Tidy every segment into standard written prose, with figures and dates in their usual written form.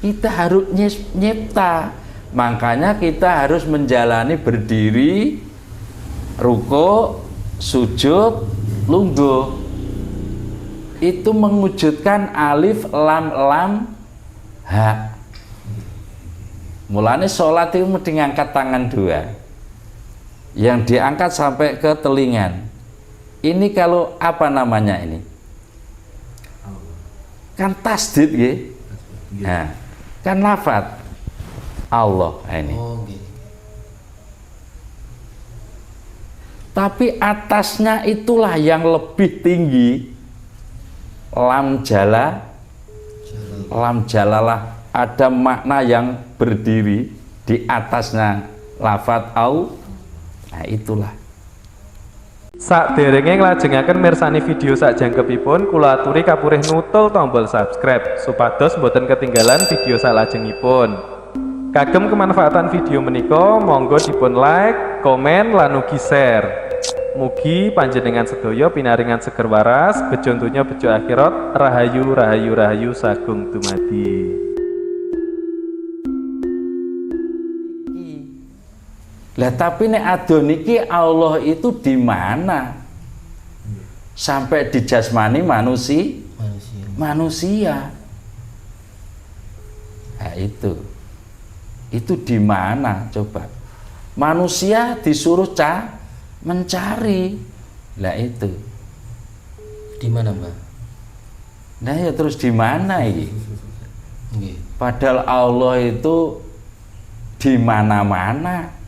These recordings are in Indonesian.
Kita harus nyipta. Makanya kita harus menjalani berdiri, ruku, sujud, lungguh. Itu mewujudkan alif lam lam ha. Mulanya sholat itu mesti ngangkat tangan dua, yang diangkat sampai ke telingan. Ini kalau apa namanya ini? Kan tasdid ya. Nah, kan lafadz Allah ini. Tapi atasnya itulah yang lebih tinggi. Lam jalalah, ada makna yang berdiri di atasnya lafadz au. Nah itulah. Sakderenge nglajengaken mirsani video sakjangkepipun, kula aturi kapurih nutul tombol subscribe supados boten ketinggalan video salajengipun. Kagem kemanfaatan video menika monggo dipun like, komen lan ugi share. Mugi panjenengan sedaya pinaringan seger waras, bejo donya bejo akhirat, rahayu rahayu rahayu sagung dumadi. Lah tapi nek adon iki Allah itu di mana? Sampai dijasmani manusia. Nah itu di mana coba? Manusia disuruh mencari. Lah itu di mana, Mbak? Nah ya terus di mana iki? Padahal Allah itu di mana-mana.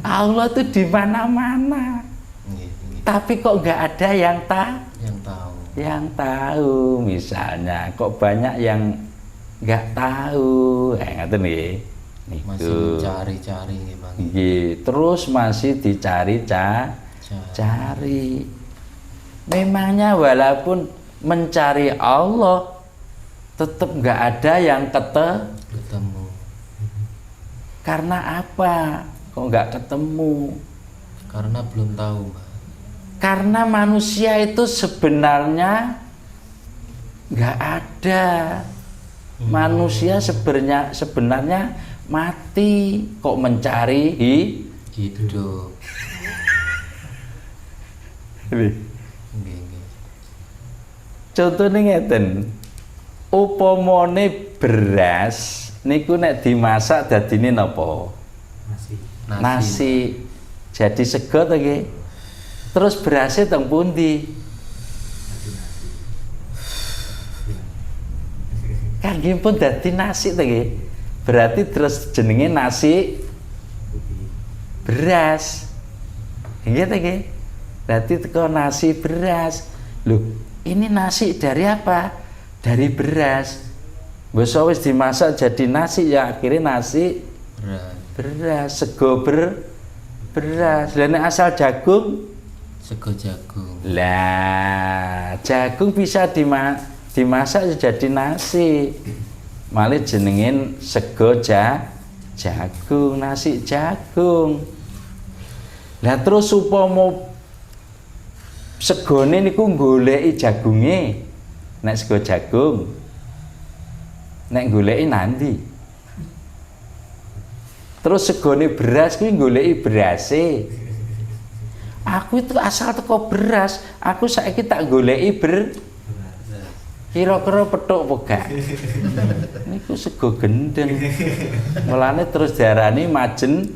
Allah tuh di mana-mana. Tapi kok nggak ada yang tahu. Misalnya kok banyak yang nggak tahu. Ngaten nggih. Masih cari-cari nggih. Terus masih dicari-cari. Memangnya walaupun mencari Allah tetap nggak ada yang ketemu. Karena apa? Kok nggak ketemu? Karena belum tahu, Mbak. Karena manusia itu sebenarnya nggak ada. Manusia sebenarnya mati, kok mencari hidup. Contohnya ngeten, upamane beras niku nek dimasak dadine napa? Nasi. Jadi sego to nggih. Terus berasnya teng pundi? Kan nggih pun dadi nasi to nggih. Berarti terus jenenge nasi beras. Nggih to nggih. Berarti teko nasi beras. Loh, ini nasi dari apa? Dari beras. Mbok wis dimasak jadi nasi ya akhirnya nasi beras, sego beras. Lah nek asal jagung, sego jagung. Lah, jagung bisa dimasak jadi nasi. Malih jenengin sego jagung, nasi jagung. Lah terus upama segone niku goleki jagunge. Nek sego jagung, nek goleki nanti. Terus segone beras kuwi goleki berase. Aku itu asal teko beras, aku saiki tak goleki kira-kira petuk pegak. Niku sego gendeng. Mulane terus diarani majnun.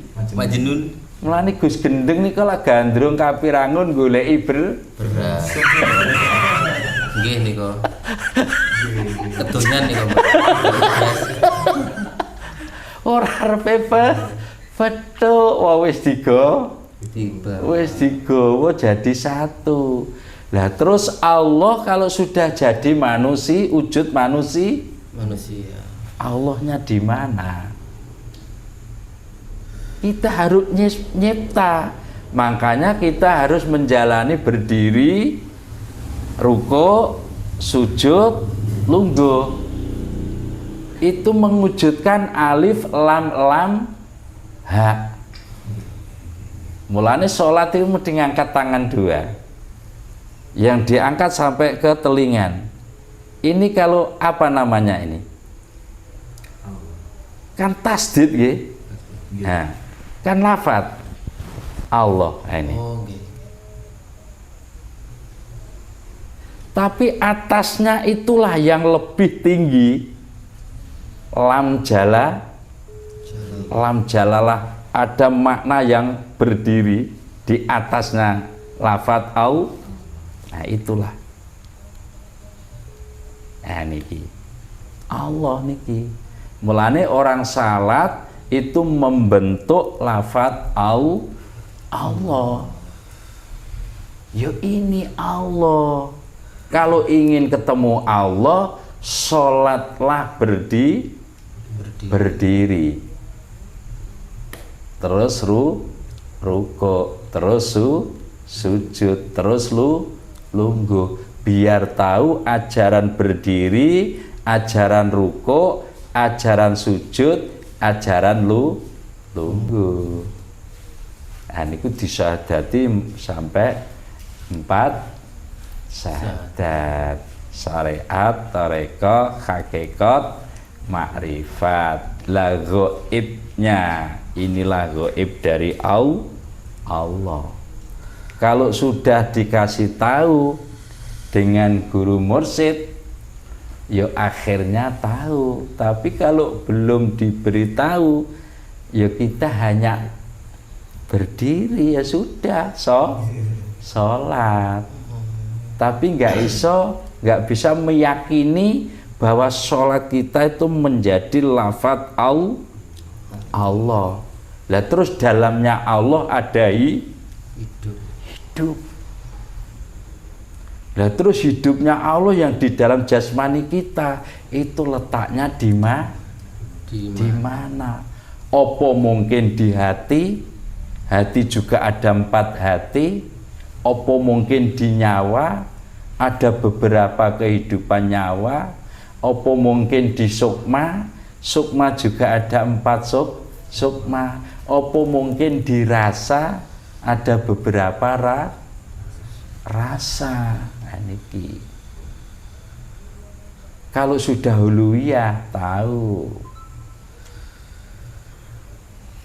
Mulane Gus Gendeng niku lak gandrung kapirangun goleki beras. Nggih niku. Kedonyan niku, Mbak. Ora arepe petuk, wis digawa jadi satu. Lah terus Allah kalau sudah jadi wujud manusia. Allahnya di mana? Kita harus nyipta. Makanya kita harus menjalani berdiri, ruku, sujud, lungguh. Itu mewujudkan alif lam lam ha. Mulanya sholat itu mesti ngangkat tangan dua, yang diangkat sampai ke telingan. Ini kalau apa namanya ini? Kan tasdid nggih. Nah, kan lafat Allah ini. Oh, nggih. Tapi atasnya itulah yang lebih tinggi. Lam jalalah, ada makna yang berdiri di atasnya lafat au. Nah, itulah. Nah, niki Allah niki. Mulane orang salat itu membentuk lafat au Allah. Ya ini Allah. Kalau ingin ketemu Allah, sholatlah berdiri. Terus ruko, terus sujud, terus lungguh. Biar tahu ajaran berdiri, ajaran ruko, ajaran sujud, ajaran lungguh. Nah, niku disyahadati sampai 4 syahadat. Syariat, tarekah, hakikat, makrifat. La ghaibnya, inilah ghaib dari Allah. Kalau sudah dikasih tahu dengan guru mursyid, ya akhirnya tahu. Tapi kalau belum diberitahu, ya kita hanya berdiri, ya sudah, sholat. Tapi nggak bisa meyakini bahwa sholat kita itu menjadi lafaz Allah. Lah terus dalamnya Allah ada hidup. Lah terus hidupnya Allah yang di dalam jasmani kita itu letaknya di mana? Opo mungkin di hati? Hati juga ada 4 hati. Opo mungkin di nyawa? Ada beberapa kehidupan nyawa. Opo mungkin di sukma? Sukma juga ada 4 sukma. Opo mungkin di rasa? Ada beberapa rasa. Niki. Kalau sudah huluyah tahu.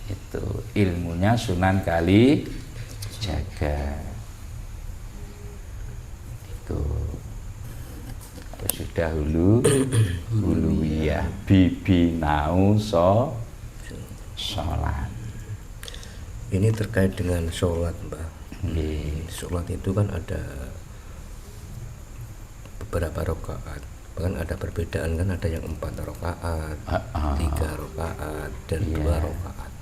Itu ilmunya Sunan Kalijaga. Itu kalau sudah huluyah bibi nau sholat. Ini terkait dengan sholat, Mbak. Sholat itu kan ada beberapa rakaat, bahkan ada perbedaan, kan ada yang 4 rakaat, 3 rakaat, dan 2 rakaat.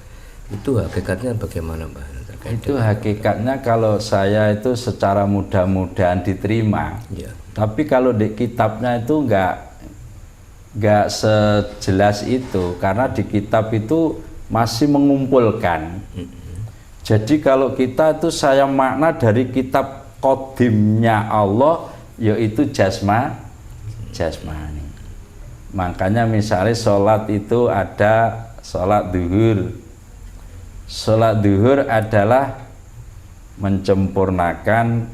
Itu hakikatnya bagaimana, Mbak? Itu hakikatnya kalau saya itu secara mudah-mudahan diterima. Tapi kalau di kitabnya itu nggak sejelas itu, karena di kitab itu masih mengumpulkan. Jadi kalau kita itu saya makna dari kitab qadimnya Allah, yaitu jasmani. Makanya misalnya sholat itu ada sholat duhur. Sholat duhur adalah mencempurnakan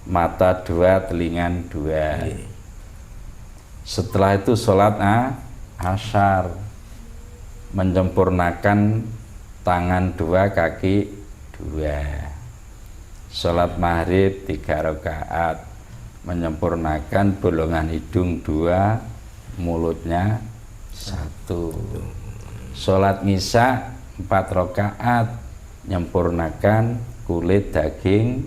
mata 2, telinga 2. Setelah itu sholat asyar, menyempurnakan tangan 2, kaki 2. Sholat maghrib 3 rakaat, menyempurnakan bolongan hidung 2, mulutnya 1. Sholat isya 4 rakaat, menyempurnakan kulit, daging,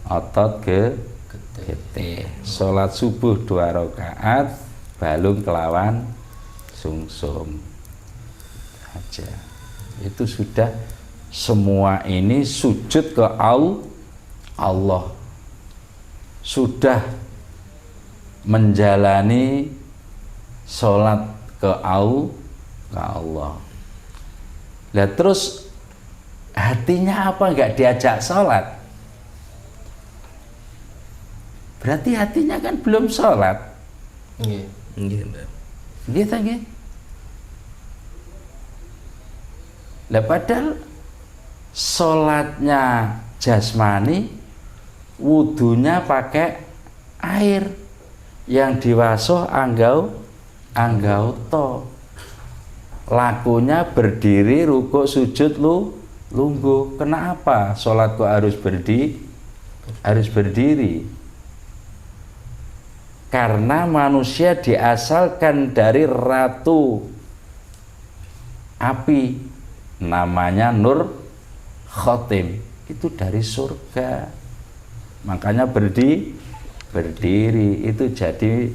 otot, getih. Sholat subuh 2 rakaat, balung kelawan sungsum. Aja. Itu sudah semua ini sujud ke Allah. Sudah menjalani sholat ke Allah. Lah terus hatinya apa nggak diajak sholat? Berarti hatinya kan belum sholat. Nggih, Mbak. Gitu nggih. Lah padahal sholatnya jasmani, wudunya pakai air. yang diwaso anggau to. Lakunya berdiri, rukuk, sujud, lungguh. Kenapa sholat kok harus berdiri? Karena manusia diasalkan dari ratu api, namanya Nur Khotim, itu dari surga. Makanya berdiri itu jadi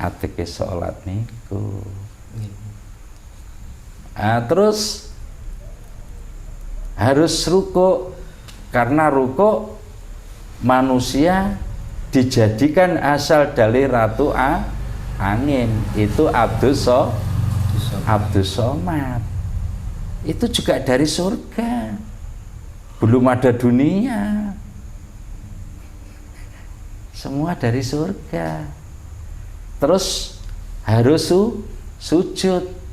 atike sholat niku. Nah, terus harus rukuk, karena rukuk manusia dijadikan asal dari ratu angin, itu Abdus Somad. Itu juga dari surga, belum ada dunia, semua dari surga. Terus harus sujud.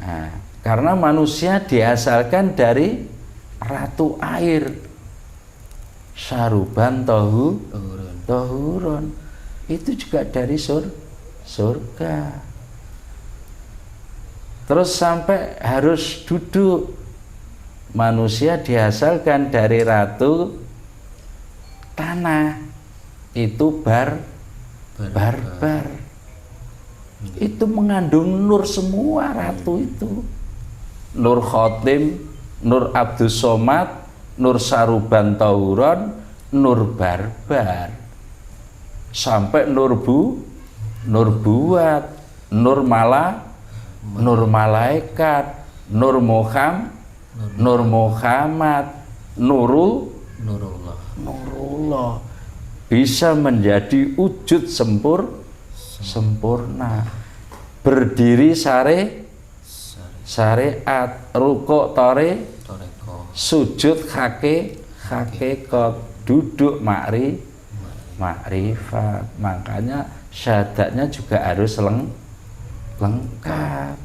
Nah, karena manusia diasalkan dari ratu air, saruban tohurun, itu juga dari surga. Terus sampai harus duduk, manusia diasalkan dari ratu tanah, itu barbar. Itu mengandung nur semua ratu itu. Nur Khotim, Nur Abdus Somad, Nur Saruban Tauron, Nur Barbar, sampai Nur Buat, Nur Malaikat, Nur Muhammad, Nurullah, bisa menjadi wujud sempurna. Berdiri syariat, rukuk toreko, sujud hakikat, duduk makrifat. Makanya syahadatnya juga harus lengkap.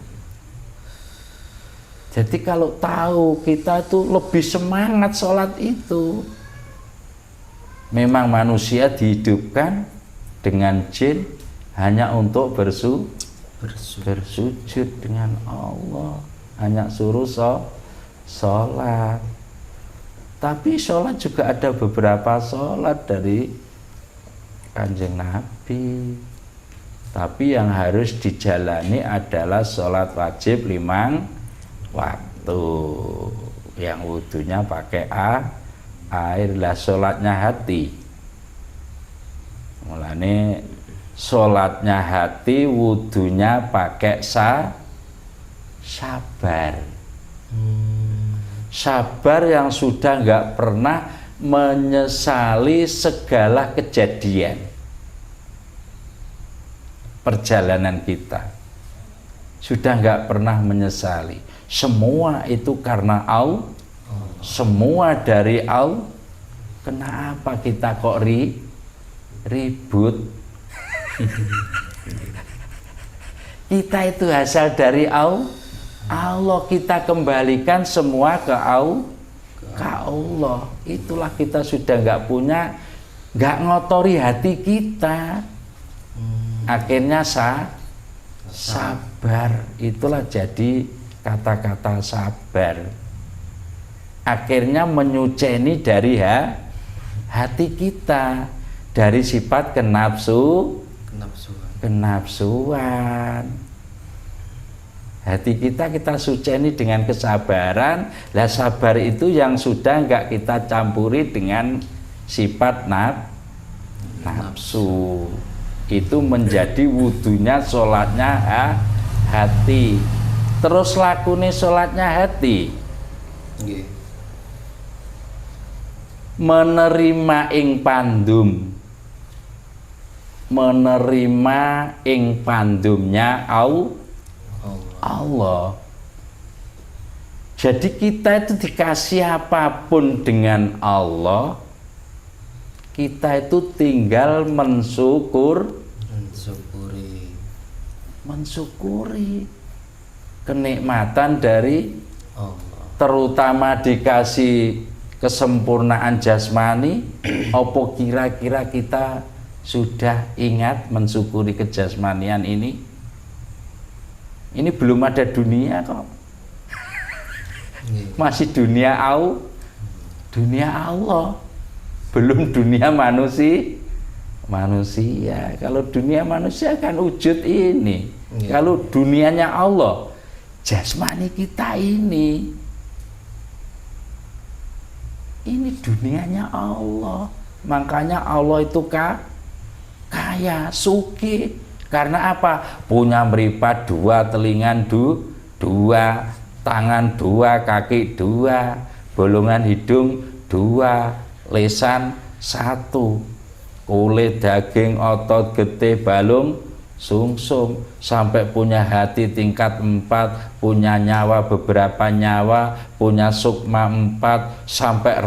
Jadi kalau tahu, kita tuh lebih semangat sholat itu. Memang manusia dihidupkan dengan jin hanya untuk bersujud dengan Allah, hanya suruh sholat. Tapi sholat juga ada beberapa sholat dari Kanjeng Nabi. Tapi yang harus dijalani adalah sholat wajib 5 waktu, yang wudunya pakai air. Lah sholatnya hati, mulane sholatnya hati, wudunya pakai sabar. Sabar yang sudah nggak pernah menyesali segala kejadian perjalanan kita, sudah nggak pernah menyesali. Semua itu karena Allah, semua dari Allah. Kenapa kita kok ribut? Kita itu asal dari Allah. Kita kembalikan semua ke Allah. Itulah kita sudah nggak ngotori hati kita. Akhirnya sabar. Itulah jadi kata-kata sabar. Akhirnya menyuceni dari hati kita, dari sifat kenafsuan. Hati kita suceni dengan kesabaran. Lah sabar itu yang sudah enggak kita campuri dengan sifat nafsu. Itu menjadi wudunya, sholatnya hati. Terus lakune sholatnya hati. Menerima ing pandumnya Allah. Jadi kita itu dikasih apapun dengan Allah, kita itu tinggal mensyukuri kenikmatan dari Allah. Terutama dikasih kesempurnaan jasmani, opo kira-kira kita sudah ingat mensyukuri kejasmanian ini? Ini belum ada dunia kok. Masih dunia Allah. Belum dunia manusia. Kalau dunia manusia kan wujud ini. Kalau dunianya Allah, jasmani kita ini dunianya Allah. Makanya Allah itu kaya, sugih. Karena apa? Punya meripat 2, telingan 2, tangan 2, kaki 2, bolongan hidung 2, lesan 1, kulit, daging, otot, getih, balung, sungsum, sampai punya hati tingkat 4, punya nyawa beberapa nyawa, punya sukma 4, sampai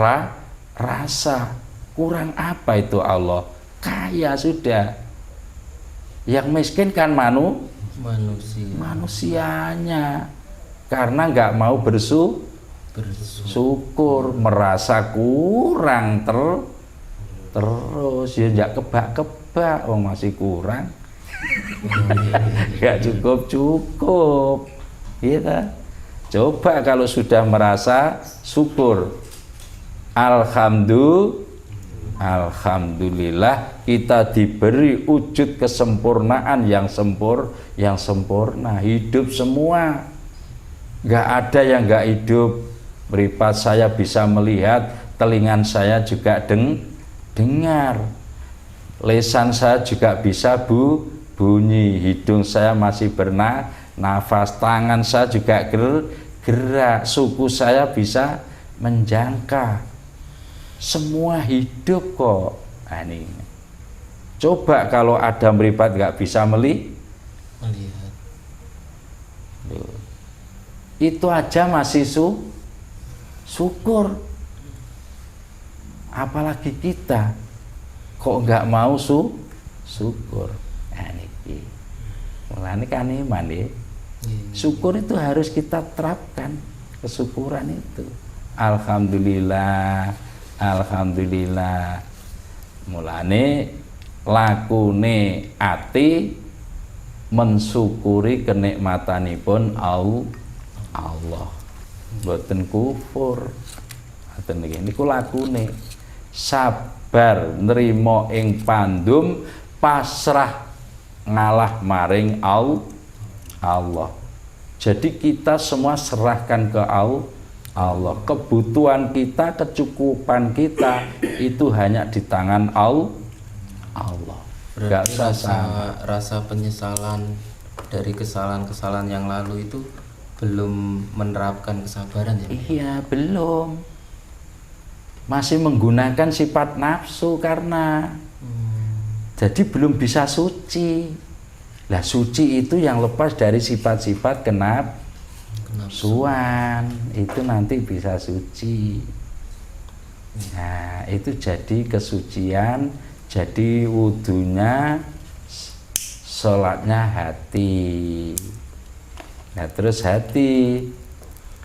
rasa. Kurang apa itu Allah? Kaya sudah. Yang miskin kan manusianya, karena nggak mau bersyukur, merasa kurang terus ya nggak kebak-kebak, masih kurang. Nggak cukup gitu. Coba kalau sudah merasa syukur, alhamdulillah kita diberi wujud kesempurnaan yang sempurna, hidup semua, nggak ada yang nggak hidup. Meripat saya bisa melihat, telingan saya juga dengar, lesan saya juga bisa bunyi, hidung saya masih bernafas, tangan saya juga gerak, suku saya bisa menjangka. Semua hidup kok. Nah, ini. Coba kalau ada meripat nggak bisa melihat. Itu aja masih syukur. Apalagi kita kok nggak mau syukur. Nah, ini. Mulane kan iman ya. Syukur itu harus kita terapkan, kesyukuran itu. Alhamdulillah. Mulane lakune ati mensyukuri kenikmatanipun Allah. Mboten kufur. Ngoten niki. Niku lakune sabar nrimo ing pandum, pasrah ngalah maring Allah. Jadi kita semua serahkan ke Allah. Kebutuhan kita, kecukupan kita itu hanya di tangan Allah. Gak usah rasa penyesalan dari kesalahan-kesalahan yang lalu itu belum menerapkan kesabaran ya? Iya, belum. Masih menggunakan sifat nafsu karena jadi belum bisa suci. Lah suci itu yang lepas dari sifat-sifat kenapsuan, itu nanti bisa suci. Nah, itu jadi kesucian, jadi wudunya, sholatnya hati. Nah, terus hati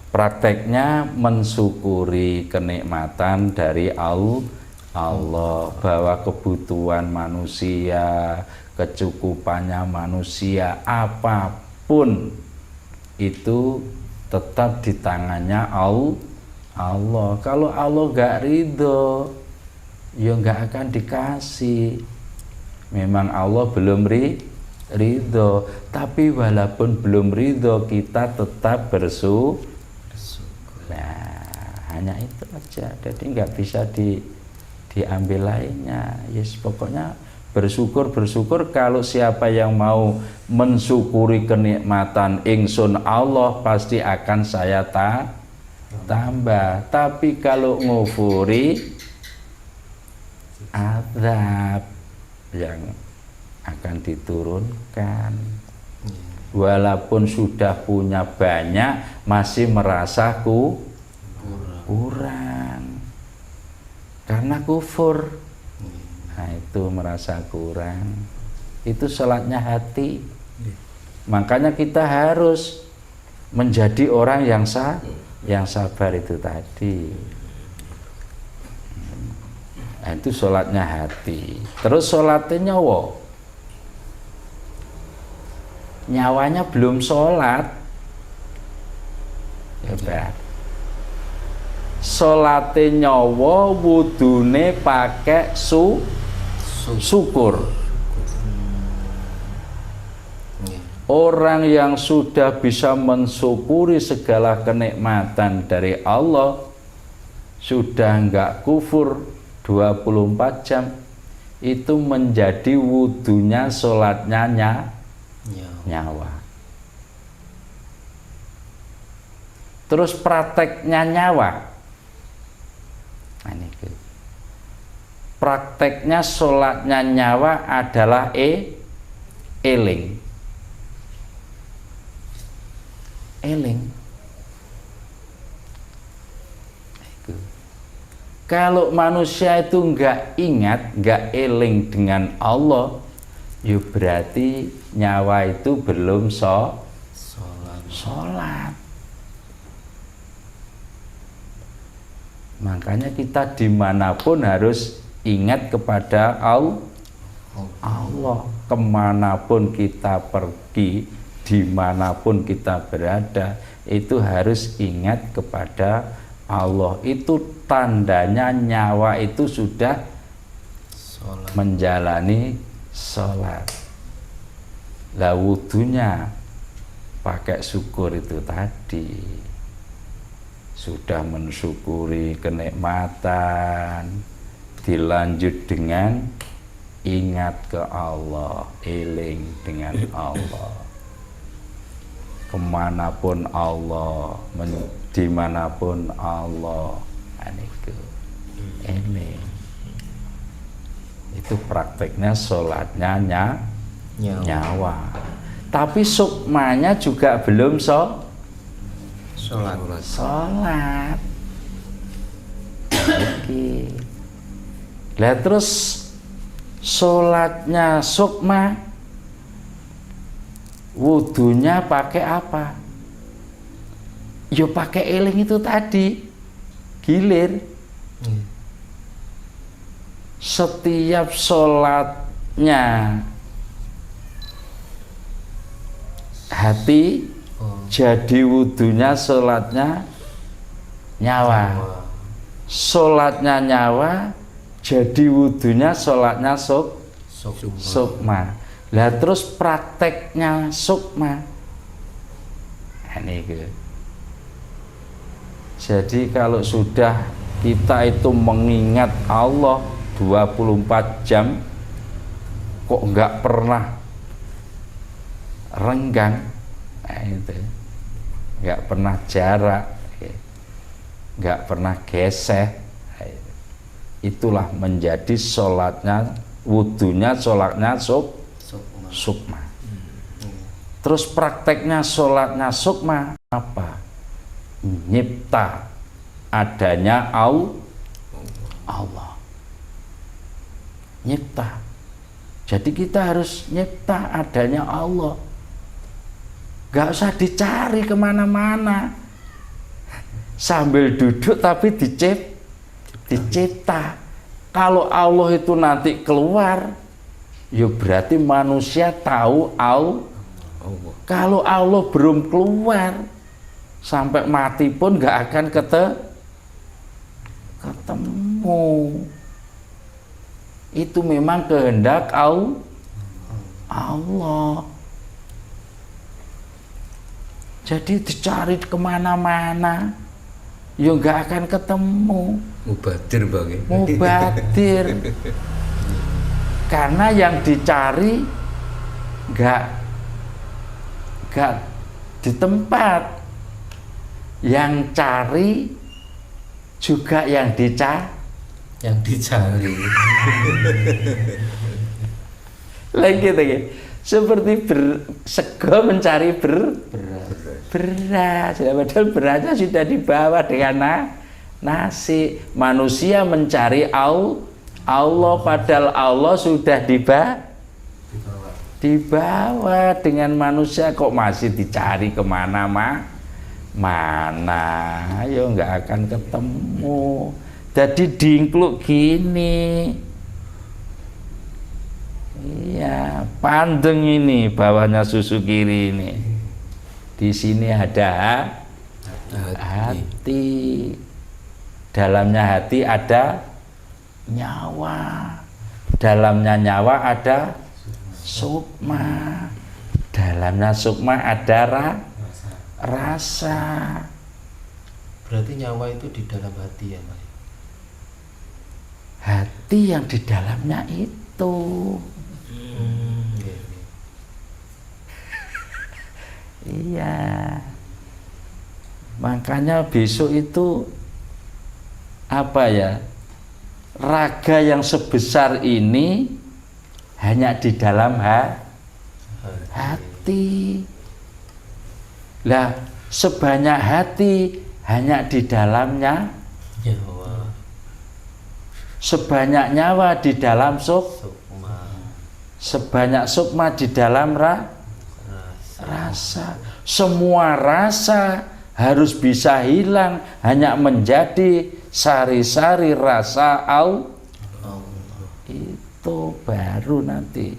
prakteknya mensyukuri kenikmatan dari Allah, bahwa kebutuhan manusia, kecukupannya manusia, apapun itu tetap di tangannya Allah. Kalau Allah gak ridho, ya gak akan dikasih. Memang Allah belum ridho, tapi walaupun belum ridho kita tetap bersyukur. Nah, hanya itu aja. Jadi nggak bisa diambil lainnya. Yes, pokoknya bersyukur. Kalau siapa yang mau mensyukuri kenikmatan ingsun Allah, pasti akan saya tambah. Tapi kalau ngufuri, azab yang akan diturunkan. Walaupun sudah punya banyak, masih merasa kurang karena kufur. Nah, itu merasa kurang. Itu sholatnya hati. Makanya kita harus menjadi orang yang sabar itu tadi. Nah, itu sholatnya hati. Terus sholatnya nyawa, nyawanya belum sholat. Coba sholatnya nyawa, wudune pakai syukur. Orang yang sudah bisa mensyukuri segala kenikmatan dari Allah, sudah enggak kufur 24 jam, itu menjadi wudunya sholatnya nyawa. Terus prakteknya nyawa, nah, ini prakteknya sholatnya nyawa adalah eling. Kalau manusia itu enggak ingat, enggak eling dengan Allah, ya berarti nyawa itu belum sholat. Makanya kita dimanapun harus ingat kepada Allah. Kemanapun kita pergi, dimanapun kita berada, itu harus ingat kepada Allah. Itu tandanya nyawa itu sudah menjalani sholat. Lah wudunya pakai syukur itu tadi, sudah mensyukuri kenikmatan, dilanjut dengan ingat ke Allah, eling dengan Allah. Kemanapun Allah, dimanapun Allah, ini itu prakteknya sholatnya nyawa. Tapi sukmanya juga belum sholat. Oke. Lah terus sholatnya sukma, wudunya pakai apa? Yo pakai eling itu tadi, gilir. Setiap sholatnya hati, jadi wudunya sholatnya nyawa. Sholatnya nyawa, jadi wudunya sholatnya sukma. Lah terus prakteknya sukma. Ini gitu. Jadi kalau sudah kita itu mengingat Allah 24 jam, kok enggak pernah renggang, nah itu enggak pernah jarak, enggak pernah geseh, itulah menjadi sholatnya, wudunya sholatnya sukma. Terus prakteknya sholatnya sukma apa? Nyipta adanya Allah. Nyipta. Jadi kita harus nyipta adanya Allah. Gak usah dicari kemana-mana. Sambil duduk tapi dicipta. Kalau Allah itu nanti keluar, ya berarti manusia tahu Allah. Kalau Allah belum keluar, sampai mati pun gak akan ketemu. Itu memang kehendak Allah. Jadi dicari kemana-mana, ya nggak akan ketemu. Mubadir. Karena yang dicari nggak di tempat. Yang cari juga yang dicari. Lagi gitu. Seperti sego mencari beras. Padahal berasnya sudah dibawa dengan nasi. Manusia mencari Allah, padahal Allah sudah dibawa dengan manusia, kok masih dicari kemana-mana. Ayo nggak akan ketemu. Jadi diingkluk gini. Iya, pandeng ini bawahnya susu kiri ini. Di sini ada hati. Dalamnya hati ada nyawa. Dalamnya nyawa ada sukma. Dalamnya sukma ada rasa. Berarti nyawa itu di dalam hati ya, Pak? Hati yang di dalamnya itu. Iya. Makanya besok itu apa ya? Raga yang sebesar ini hanya di dalam hati. Lah, sebanyak hati hanya di dalamnya Nyawa. Sebanyak nyawa di dalam Sukma. sebanyak sukma di dalam rasa. Semua rasa harus bisa hilang, hanya menjadi sari-sari rasa Allah. Itu baru nanti